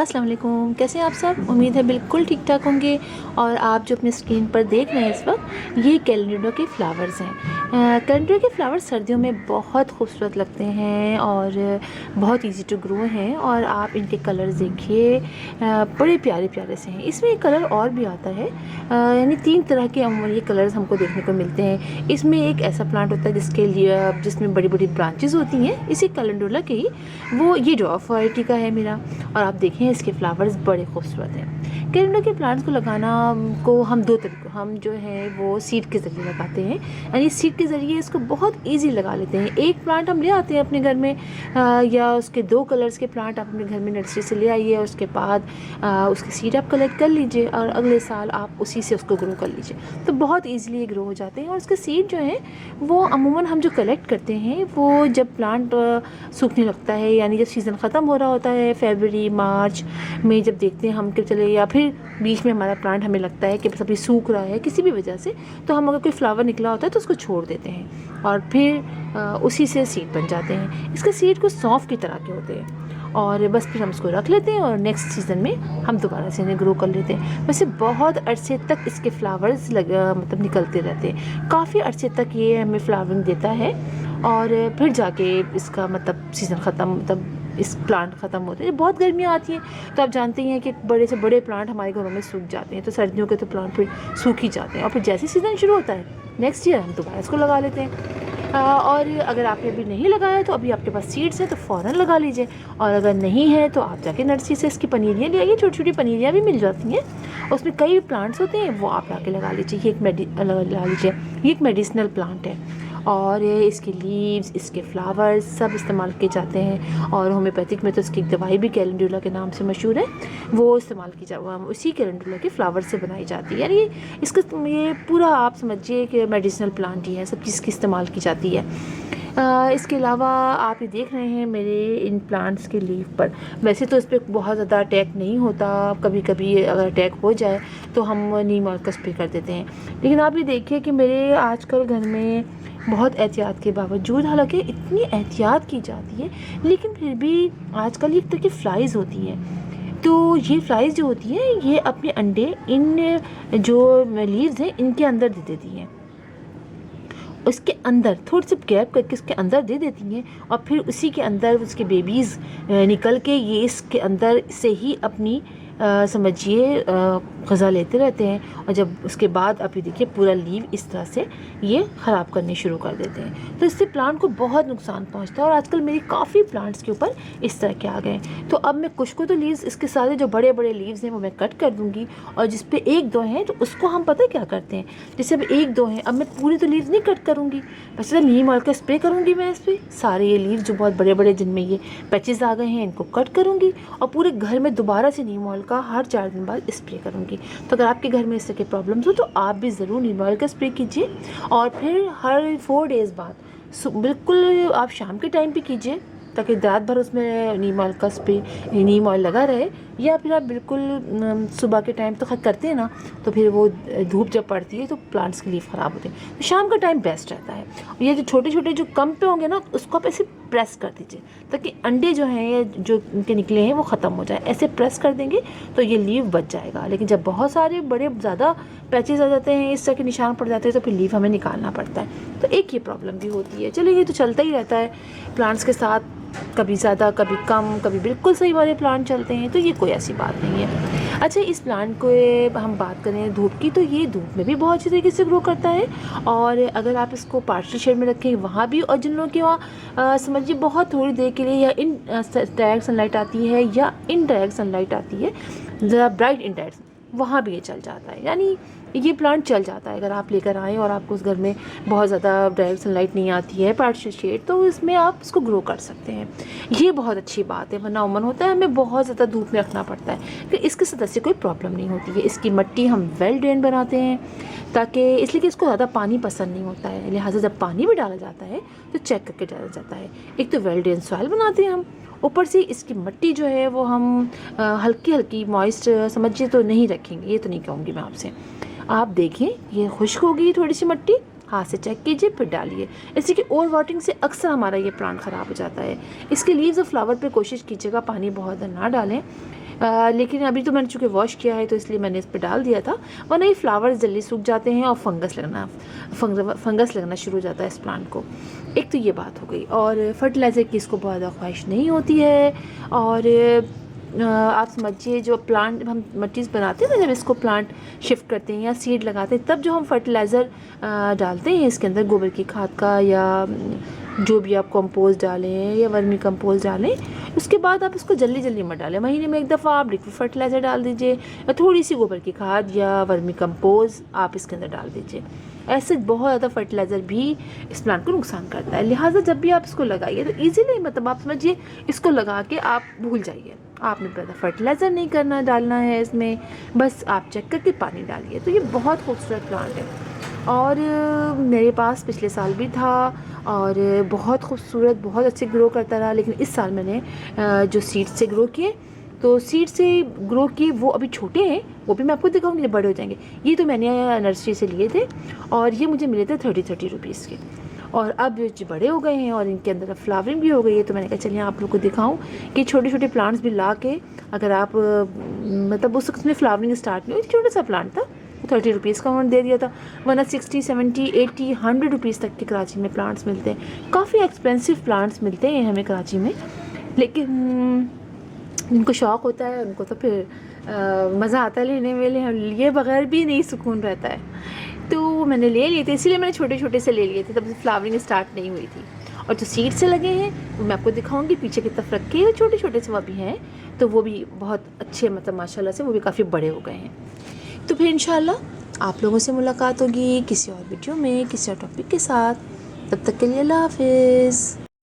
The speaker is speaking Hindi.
अस्सलाम वालेकुम, कैसे हैं आप सब। उम्मीद है बिल्कुल ठीक ठाक होंगे। और आप जो अपनी स्क्रीन पर देख रहे हैं इस वक्त, ये कैलेंडुला के फ़्लावर्स हैं। कैलेंडुला के फ़्लावर्स सर्दियों में बहुत खूबसूरत लगते हैं और बहुत इजी टू ग्रो हैं। और आप इनके कलर्स देखिए, बड़े प्यारे प्यारे से हैं। इसमें एक कलर और भी आता है, यानी 3 तरह के ये कलर्स हमको देखने को मिलते हैं। इसमें एक ऐसा प्लांट होता है जिसके लिए जिसमें बड़ी बड़ी ब्रांचेस होती हैं, इसी कैलेंडुला के ही वो ये ड्वार्फ वैरायटी का है मेरा। और आप देखें इसके फ्लावर्स बड़े खूबसूरत हैं। कैलेंडुला के प्लांट्स को लगाना को हम 2 तरीक़ों, हम जो है वो सीड के ज़रिए लगाते हैं, यानी सीड के ज़रिए इसको बहुत इजी लगा लेते हैं। एक प्लांट हम ले आते हैं अपने घर में, या उसके 2 कलर्स के प्लांट आप अपने घर में नर्सरी से ले आइए, उसके बाद उसके सीड आप कलेक्ट कर लीजिए और अगले साल आप उसी से उसको ग्रो कर लीजिए, तो बहुत ईजिली ये ग्रो हो जाते हैं। और उसके सीड जो है वो अमूमन हम जो कलेक्ट करते हैं वो जब प्लांट सूखने लगता है, यानी जब सीज़न ख़त्म हो रहा होता है, फरवरी मार्च में जब देखते हैं हम कि चले, या फिर बीच में हमारा प्लांट हमें लगता है कि बस अभी सूख रहा है किसी भी वजह से, तो हम अगर कोई फ्लावर निकला होता है तो उसको छोड़ देते हैं और फिर उसी से सीड बन जाते हैं। इसके सीड कुछ सौंफ की तरह के होते हैं और बस फिर हम उसको रख लेते हैं और नेक्स्ट सीज़न में हम दोबारा से इन्हें ग्रो कर लेते हैं। वैसे बहुत अरसे तक इसके फ्लावर्स मतलब निकलते रहते हैं, काफ़ी अरसे तक ये हमें फ्लावरिंग देता है और फिर जाके इसका मतलब सीज़न ख़त्म, मतलब इस प्लांट ख़त्म होते हैं। बहुत गर्मियाँ आती हैं तो आप जानते ही हैं कि बड़े से बड़े प्लांट हमारे घरों में सूख जाते हैं, तो सर्दियों के तो प्लांट फिर सूख ही जाते हैं और फिर जैसे सीज़न शुरू होता है नेक्स्ट ईयर हम दोबारा इसको लगा लेते हैं। और अगर आपने अभी नहीं लगाया तो अभी आपके पास सीड्स हैं तो फ़ौरन लगा लीजिए, और अगर नहीं है तो आप जाके नर्सरी से इसकी पनीरियाँ ले आइए। छोटी छोटी पनीरियाँ भी मिल जाती हैं, उसमें कई प्लांट्स होते हैं, वो आप लाके लगा लीजिए। ये लगा लीजिए, ये एक मेडिसिनल प्लांट है और इसके लीव्स, इसके फ्लावर्स सब इस्तेमाल किए जाते हैं। और होम्योपैथिक में तो इसकी एक दवाई भी कैलेंडुला के नाम से मशहूर है, वो इस्तेमाल की उसी कैलेंडुला के फ्लावर से बनाई जाती है। यानी इसका ये पूरा आप समझिए कि मेडिसिनल प्लांट ही है, सब चीज़ की इस्तेमाल की जाती है। इसके अलावा आप ये देख रहे हैं मेरे इन प्लांट्स के लीफ पर, वैसे तो इस पर बहुत ज़्यादा अटैक नहीं होता, कभी कभी अगर अटैक हो जाए तो हम नीम ऑयल का स्प्रे कर देते हैं। लेकिन आप ये देखिए कि मेरे आजकल घर में बहुत एहतियात के बावजूद, हालांकि इतनी एहतियात की जाती है लेकिन फिर भी आजकल एक तरह की फ्लाइज़ होती हैं। तो ये फ्लाइज़ जो होती हैं ये अपने अंडे इन जो लीव्स हैं इनके अंदर दे देती हैं, उसके अंदर थोड़ी सी गैप करके उसके अंदर दे देती हैं और फिर उसी के अंदर उसके बेबीज़ निकल के ये इसके अंदर से ही अपनी समझिए ग़ज़ा लेते रहते हैं। और जब उसके बाद आप ये देखिए पूरा लीव इस तरह से ये ख़राब करने शुरू कर देते हैं, तो इससे प्लांट को बहुत नुकसान पहुंचता है। और आजकल मेरी काफ़ी प्लांट्स के ऊपर इस तरह के आ गए हैं, तो अब मैं कुछ को तो लीव्स इसके सारे जो बड़े बड़े लीव्स हैं वो मैं कट कर दूँगी, और जिस पे 1-2 हैं तो उसको हम पता है क्या करते हैं, जैसे अब 1-2 हैं, अब मैं पूरी तो लीव्स नहीं कट करूँगी, बस नीम ऑयल का स्प्रे करूँगी मैं इस पर सारे ये लीव्स जो बहुत बड़े बड़े जिनमें ये पैचेस आ गए हैं इनको कट करूँगी और पूरे घर में दोबारा से नीम ऑयल का हर 4 दिन बाद स्प्रे करूँगी। तो अगर आपके घर में इस तरह के प्रॉब्लम्स हो तो आप भी ज़रूर नीम ऑयल का स्प्रे कीजिए, और फिर हर 4 डेज़ बाद बिल्कुल आप शाम के टाइम पे कीजिए ताकि रात भर उसमें नीम ऑयल का स्प्रे, नीम ऑयल लगा रहे। या फिर आप बिल्कुल सुबह के टाइम तो करते हैं ना, तो फिर वो धूप जब पड़ती है तो प्लांट्स के लीफ ख़राब होते हैं, तो शाम का टाइम बेस्ट रहता है। ये जो छोटे छोटे जो कम पे होंगे ना उसको आप ऐसे प्रेस कर दीजिए ताकि अंडे जो हैं ये जो इनके निकले हैं वो ख़त्म हो जाए। ऐसे प्रेस कर देंगे तो ये लीफ बच जाएगा। लेकिन जब बहुत सारे बड़े ज़्यादा पैचेस आ जाते हैं, इस तरह के निशान पड़ जाते हैं, तो फिर लीफ हमें निकालना पड़ता है। तो एक ये प्रॉब्लम भी होती है। चलिए ये तो चलता ही रहता है प्लांट्स के साथ, कभी ज़्यादा कभी कम, कभी बिल्कुल सही वाले प्लांट चलते हैं, तो ये कोई ऐसी बात नहीं है। अच्छा, इस प्लांट को हम बात करें धूप की, तो ये धूप में भी बहुत अच्छी तरीके से ग्रो करता है। और अगर आप इसको पार्शियल शेड में रखें वहाँ भी, और जिन लोगों के वहाँ समझिए बहुत थोड़ी देर के लिए या इन डायरेक्ट सनलाइट आती है या इनडायरेक्ट सनलाइट आती है, ज़रा ब्राइट इनडायरेक्ट, वहाँ भी ये चल जाता है। यानी ये प्लांट चल जाता है अगर आप लेकर आएँ और आपको उस घर में बहुत ज़्यादा डायरेक्ट सनलाइट नहीं आती है, पार्शियल शेड, तो इसमें आप इसको ग्रो कर सकते हैं। ये बहुत अच्छी बात है, वरना उमन होता है हमें बहुत ज़्यादा धूप में रखना पड़ता है। फिर इसके सदस्य कोई प्रॉब्लम नहीं होती है। इसकी मिट्टी हम वेल ड्रेन बनाते हैं ताकि, इसलिए कि इसको ज़्यादा पानी पसंद नहीं होता है, लिहाजा जब पानी भी डाला जाता है तो चेक करके डाला जाता है। एक तो वेल ड्रेन सॉइल बनाते हैं हम, ऊपर से इसकी मिट्टी जो है वो हम हल्की हल्की मॉइस्ट समझिए तो नहीं रखेंगे, ये तो नहीं कहूँगी मैं आपसे। आप देखें ये खुश्क होगी थोड़ी सी मिट्टी, हाथ से चेक कीजिए फिर डालिए। इससे कि ओवर वाटरिंग से अक्सर हमारा ये प्लांट ख़राब हो जाता है। इसके लीव्स और फ्लावर पे कोशिश कीजिएगा पानी बहुत ना डालें, लेकिन अभी तो मैंने चूँकि वॉश किया है तो इसलिए मैंने इस पर डाल दिया था, वरना ये फ्लावर्स जल्दी सूख जाते हैं और फंगस लगना शुरू हो जाता है इस प्लांट को। एक तो ये बात हो गई। और फर्टिलाइज़र की इसको बहुत ज़्यादा ख्वाहिश नहीं होती है। और आप समझिए जो प्लांट हम मट्टीज़ बनाते हैं ना, जब इसको प्लांट शिफ्ट करते हैं या सीड लगाते हैं, तब जो हम फर्टिलाइज़र डालते हैं इसके अंदर गोबर की खाद का या जो भी आप कंपोस्ट डालें या वर्मी कंपोस्ट डालें, उसके बाद आप इसको जल्दी जल्दी मत डालें। महीने में एक दफ़ा आप लिक्विड फर्टिलाइज़र डाल दीजिए या थोड़ी सी गोबर की खाद या वर्मी कंपोस्ट आप इसके अंदर डाल दीजिए। ऐसे बहुत ज़्यादा फर्टिलाइज़र भी इस प्लांट को नुकसान करता है। लिहाजा जब भी आप इसको लगाइए तो ईज़िली, मतलब आप समझिए इसको लगा के आप भूल जाइए, आपने ज़्यादा फर्टिलाइज़र नहीं करना डालना है इसमें, बस आप चेक करके पानी डालिए। तो ये बहुत खूबसूरत प्लांट है और मेरे पास पिछले साल भी था और बहुत खूबसूरत, बहुत अच्छे ग्रो करता रहा। लेकिन इस साल मैंने जो सीड से ग्रो किए, तो सीड से ग्रो किए वो अभी छोटे हैं, वो भी मैं आपको दिखाऊंगी, बड़े हो जाएंगे। ये तो मैंने नर्सरी से लिए थे और ये मुझे मिले थे 30 रुपीज़ के। और अब जो बड़े हो गए हैं और इनके अंदर अब फ्लावरिंग भी हो गई है, तो मैंने कहा चलिए आप लोग को दिखाऊं कि छोटे छोटे प्लांट्स भी ला के अगर आप मतलब उस वक्त में फ्लावरिंग स्टार्ट नहीं हुई, छोटा सा प्लांट था, 30 रुपीज़ का उन्होंने दे दिया था, वरना 60, 70, 80, 100 रुपीज़ तक के कराची में प्लांट्स मिलते हैं। काफ़ी एक्सपेंसिव प्लांट्स मिलते हैं हमें कराची में, लेकिन जिनको शौक़ होता है उनको तो फिर मज़ा आता है लेने में, लिए बगैर भी नहीं सुकून रहता है। तो मैंने ले लिए थे, इसीलिए मैंने छोटे छोटे से ले लिए थे, तब फ्लावरिंग स्टार्ट नहीं हुई थी। और जो सीड से लगे हैं वो मैं आपको दिखाऊंगी, पीछे की तरफ रखे हैं छोटे छोटे से वो भी हैं, तो वो भी बहुत अच्छे, मतलब माशाल्लाह से वो भी काफ़ी बड़े हो गए हैं। तो फिर इंशाल्लाह आप लोगों से मुलाकात होगी किसी और वीडियो में, किसी और टॉपिक के साथ। तब तक के लिए अल्लाह हाफ़िज़।